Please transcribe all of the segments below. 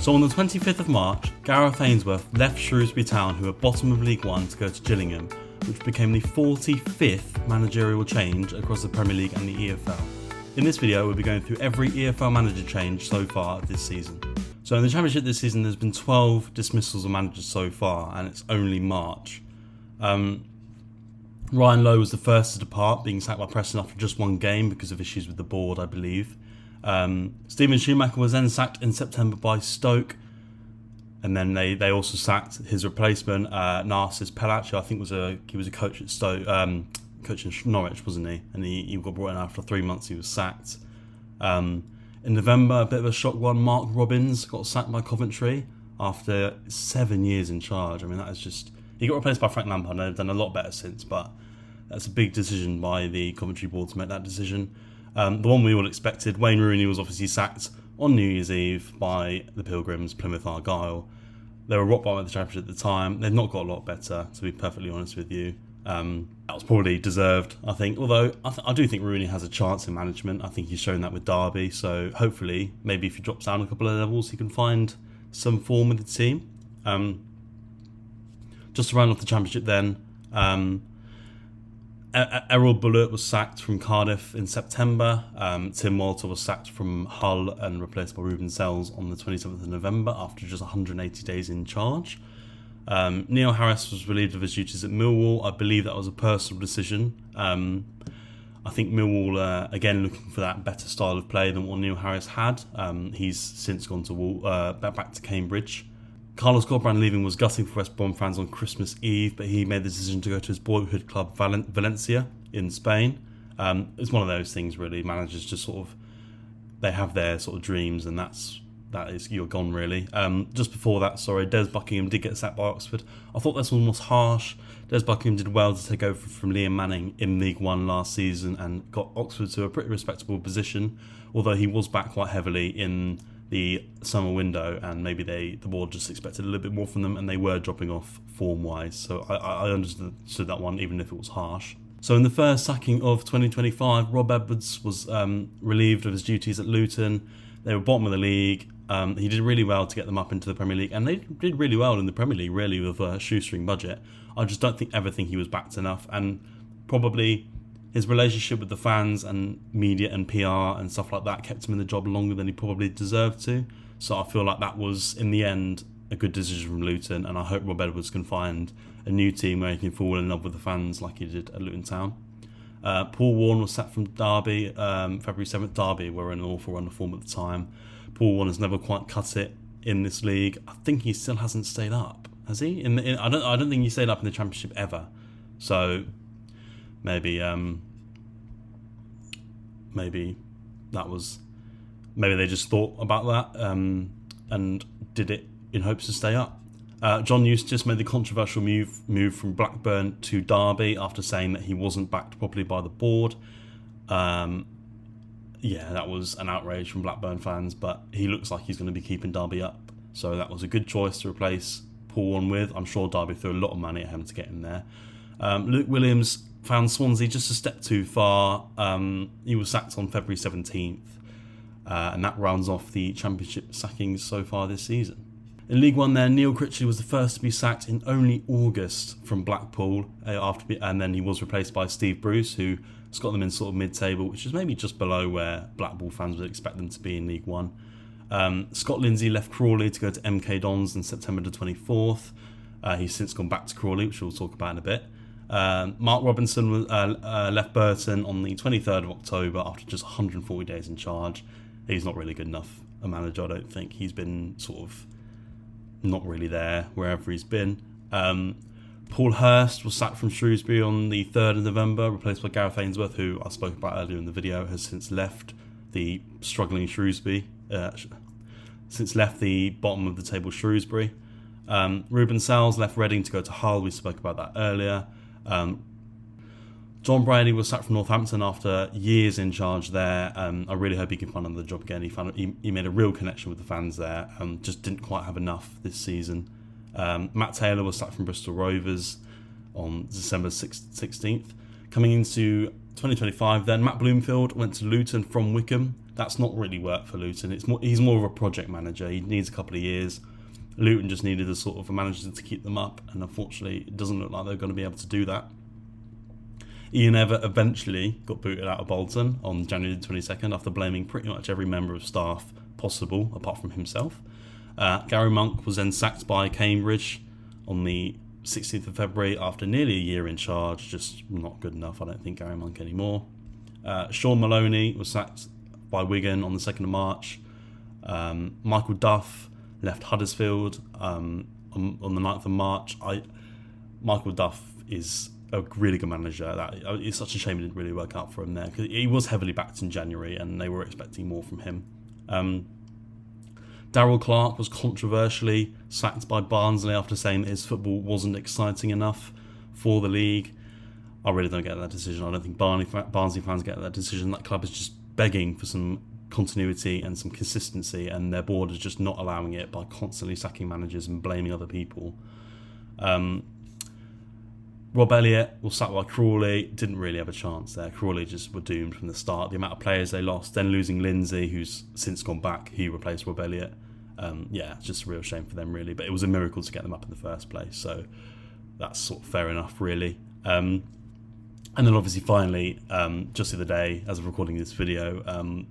So on the 25th of March, Gareth Ainsworth left Shrewsbury Town, who were bottom of League One, to go to Gillingham, which became the 45th managerial change across the Premier League and the EFL. In this video, we'll be going through every EFL manager change so far this season. So in the Championship this season, there's been 12 dismissals of managers so far, and it's only March. Ryan Lowe was the first to depart, being sacked by Preston after just one game because of issues with the board, I believe. Steven Schumacher was then sacked in September by Stoke, and then they also sacked his replacement, Narcis Pelac, I think he was a coach at Stoke, coach in Norwich, wasn't he? And he got brought in after 3 months. He was sacked. In November, a bit of a shock one. Mark Robins got sacked by Coventry after 7 years in charge. I mean, that is just... He got replaced by Frank Lampard, and they've done a lot better since, but that's a big decision by the Coventry board to make that decision. The one we all expected, Wayne Rooney was obviously sacked on New Year's Eve by the Pilgrims, Plymouth Argyle. They were rock bottom at the Championship at the time. They've not got a lot better, to be perfectly honest with you. That was probably deserved, I think. Although I do think Rooney has a chance in management. I think he's shown that with Derby. So hopefully, maybe if he drops down a couple of levels, he can find some form with the team. Just to round off the Championship then, Errol Bullitt was sacked from Cardiff in September. Tim Walter was sacked from Hull and replaced by Ruben Sells on the 27th of November after just 180 days in charge. Neil Harris was relieved of his duties at Millwall. I believe that was a personal decision. I think Millwall, again, looking for that better style of play than what Neil Harris had. He's since gone to back to Cambridge. Carlos Corberán leaving was gutting for West Brom fans on Christmas Eve, but he made the decision to go to his boyhood club Valencia in Spain. It's one of those things, really. Managers just sort of, they have their sort of dreams, and that is you're gone, really. Just before that, Des Buckingham did get sacked by Oxford. I thought this one was harsh. Des Buckingham did well to take over from Liam Manning in League One last season and got Oxford to a pretty respectable position, although he was back quite heavily in the summer window, and maybe the board just expected a little bit more from them, and they were dropping off form-wise. So I understood that one, even if it was harsh. So in the first sacking of 2025, Rob Edwards was relieved of his duties at Luton. They were bottom of the league. He did really well to get them up into the Premier League, and they did really well in the Premier League, really, with a shoestring budget. I just don't think he was backed enough, and probably his relationship with the fans and media and PR and stuff like that kept him in the job longer than he probably deserved to. So I feel like that was, in the end, a good decision from Luton, and I hope Rob Edwards can find a new team where he can fall in love with the fans like he did at Luton Town. Paul Warne was sacked from Derby, February 7th. Derby were in an awful run of form at the time. Paul Warne has never quite cut it in this league. I think he still hasn't stayed up, has he? I don't think he stayed up in the Championship ever. So maybe they just thought about that and did it in hopes to stay up. John Eustace made the controversial move from Blackburn to Derby after saying that he wasn't backed properly by the board. That was an outrage from Blackburn fans, but he looks like he's going to be keeping Derby up. So that was a good choice to replace Paul Warne with. I'm sure Derby threw a lot of money at him to get him there. Luke Williams found Swansea just a step too far. He was sacked on February 17th, and that rounds off the Championship sackings so far this season. In League One there, Neil Critchley was the first to be sacked in only August from Blackpool, and then he was replaced by Steve Bruce, who's got them in sort of mid-table, which is maybe just below where Blackpool fans would expect them to be in League One. Scott Lindsay left Crawley to go to MK Dons on September the 24th. He's since gone back to Crawley, which we'll talk about in a bit. Mark Robinson left Burton on the 23rd of October after just 140 days in charge. He's not really good enough a manager, I don't think. He's been sort of not really there wherever he's been. Paul Hurst was sacked from Shrewsbury on the 3rd of November, replaced by Gareth Ainsworth, who I spoke about earlier in the video, has since left the struggling Shrewsbury, since left the bottom of the table Shrewsbury. Ruben Sells left Reading to go to Hull. We spoke about that earlier. John Brady was sacked from Northampton after years in charge there. I really hope he can find another job again. He made a real connection with the fans there. Just didn't quite have enough this season. Matt Taylor was sacked from Bristol Rovers on December 16th. Coming into 2025 then, Matt Bloomfield went to Luton from Wickham. that's not really worked for Luton. He's more of a project manager. He needs a couple of years. Luton just needed a sort of a manager to keep them up, and unfortunately it doesn't look like they're going to be able to do that. Ian Evatt eventually got booted out of Bolton on January the 22nd after blaming pretty much every member of staff possible apart from himself. Gary Monk was then sacked by Cambridge on the 16th of February after nearly a year in charge. Just not good enough, I don't think, Gary Monk anymore. Sean Maloney was sacked by Wigan on the 2nd of March. Michael Duff left Huddersfield on the 9th of March. Michael Duff is a really good manager. It's such a shame it didn't really work out for him there, because he was heavily backed in January and they were expecting more from him. Darryl Clark was controversially sacked by Barnsley after saying that his football wasn't exciting enough for the league. I really don't get that decision. I don't think Barnsley fans get that decision. That club is just begging for some continuity and some consistency, and their board is just not allowing it by constantly sacking managers and blaming other people. Rob Elliott was sacked by Crawley. Didn't really have a chance there. Crawley just were doomed from the start. The amount of players they lost, then losing Lindsay, who's since gone back, he replaced Rob Elliott. It's just a real shame for them, really. But it was a miracle to get them up in the first place, so that's sort of fair enough, really. And then obviously finally, just the other day, as of recording this video,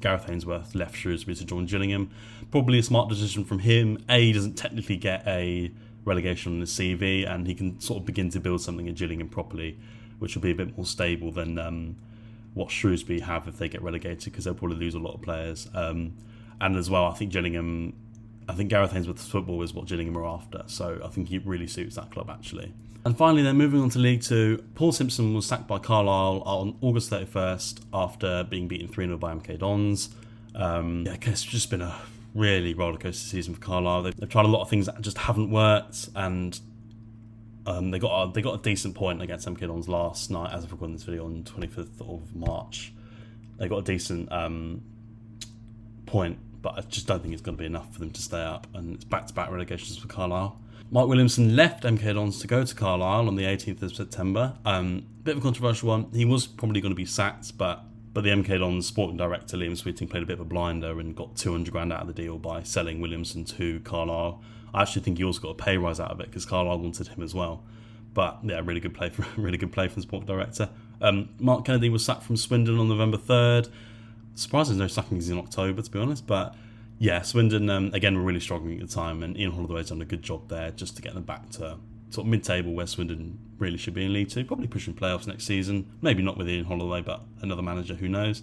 Gareth Ainsworth left Shrewsbury to join Gillingham. Probably a smart decision from him. He doesn't technically get a relegation on his CV, and he can sort of begin to build something at Gillingham properly, which will be a bit more stable than what Shrewsbury have if they get relegated, because they'll probably lose a lot of players. And as well, I think Gareth Ainsworth's football is what Gillingham are after, so I think he really suits that club, actually. And finally, then moving on to League Two, Paul Simpson was sacked by Carlisle on August 31st after being beaten 3-0 by MK Dons. I guess it's just been a really rollercoaster season for Carlisle. They've tried a lot of things that just haven't worked, and they got a decent point against MK Dons last night, as of recording this video on 25th of March. They got a decent point, but I just don't think it's going to be enough for them to stay up, and it's back-to-back relegations for Carlisle. Mike Williamson left MK Dons to go to Carlisle on the 18th of September. Bit of a controversial one. He was probably going to be sacked, but the MK Dons sporting director, Liam Sweeting, played a bit of a blinder and got 200 grand out of the deal by selling Williamson to Carlisle. I actually think he also got a pay rise out of it because Carlisle wanted him as well. But yeah, really good play from the sporting director. Mark Kennedy was sacked from Swindon on November 3rd. Surprised there's no sackings in October, to be honest, but yeah, Swindon, again, were really struggling at the time, and Ian Holloway's done a good job there just to get them back to sort of mid-table where Swindon really should be in League Two, probably pushing playoffs next season. Maybe not with Ian Holloway, but another manager, who knows.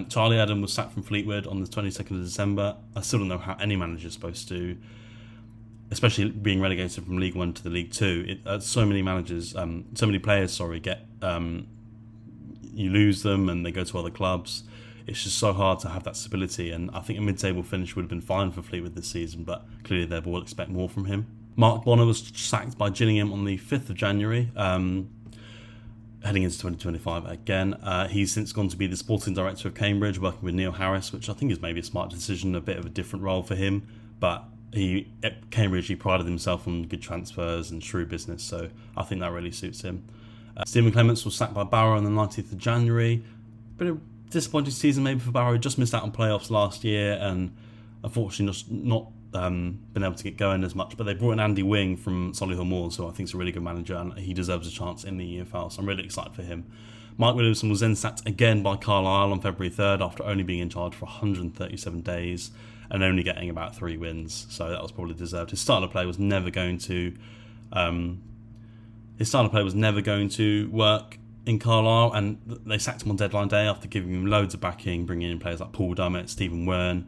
Charlie Adam was sacked from Fleetwood on the 22nd of December. I still don't know how any manager is supposed to, especially being relegated from League One to the League Two. So many players, get you lose them and they go to other clubs. It's just so hard to have that stability, and I think a mid-table finish would have been fine for Fleetwood this season, but clearly they will expect more from him. Mark Bonner was sacked by Gillingham on the 5th of January, heading into 2025 again. He's since gone to be the sporting director of Cambridge, working with Neil Harris, which I think is maybe a smart decision, a bit of a different role for him, but at Cambridge he prided himself on good transfers and shrewd business, so I think that really suits him. Stephen Clements was sacked by Barrow on the 19th of January. Bit of disappointing season maybe for Barrow. Just missed out on playoffs last year and unfortunately just not been able to get going as much, but they brought in Andy Wing from Solihull Moors, who I think is a really good manager, and he deserves a chance in the EFL, so I'm really excited for him. Mike Williamson was then sacked again by Carlisle on February 3rd after only being in charge for 137 days and only getting about 3 wins, so that was probably deserved. His style of play was never going to work in Carlisle, and they sacked him on deadline day after giving him loads of backing, bringing in players like Paul Dummett, Stephen Wern.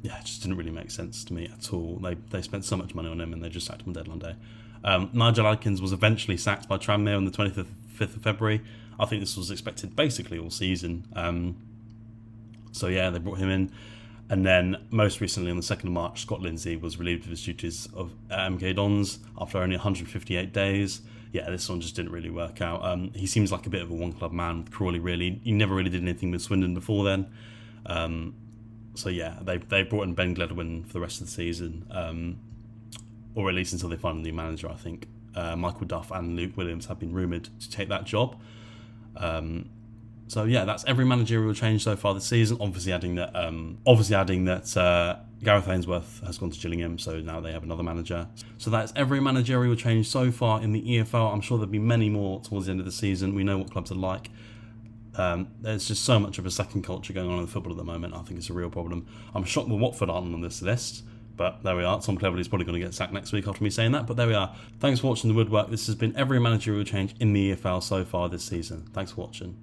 It just didn't really make sense to me at all. They spent so much money on him and they just sacked him on deadline day. Nigel Adkins was eventually sacked by Tranmere on the 25th of February. I think this was expected basically all season. They brought him in. And then most recently on the 2nd of March, Scott Lindsay was relieved of his duties of MK Dons after only 158 days. Yeah, this one just didn't really work out. He seems like a bit of a one-club man with Crawley, really. He never really did anything with Swindon before then. They brought in Ben Gledwin for the rest of the season, or at least until they find a new manager, I think. Michael Duff and Luke Williams have been rumoured to take that job. So yeah, that's every managerial change so far this season. Obviously adding that Gareth Ainsworth has gone to Gillingham, so now they have another manager. So that's every managerial change so far in the EFL. I'm sure there'll be many more towards the end of the season. We know what clubs are like. There's just so much of a second culture going on in football at the moment. I think it's a real problem. I'm shocked that Watford aren't on this list, but there we are. Tom Cleverley's probably going to get sacked next week after me saying that, but there we are. Thanks for watching The Woodwork. This has been every managerial change in the EFL so far this season. Thanks for watching.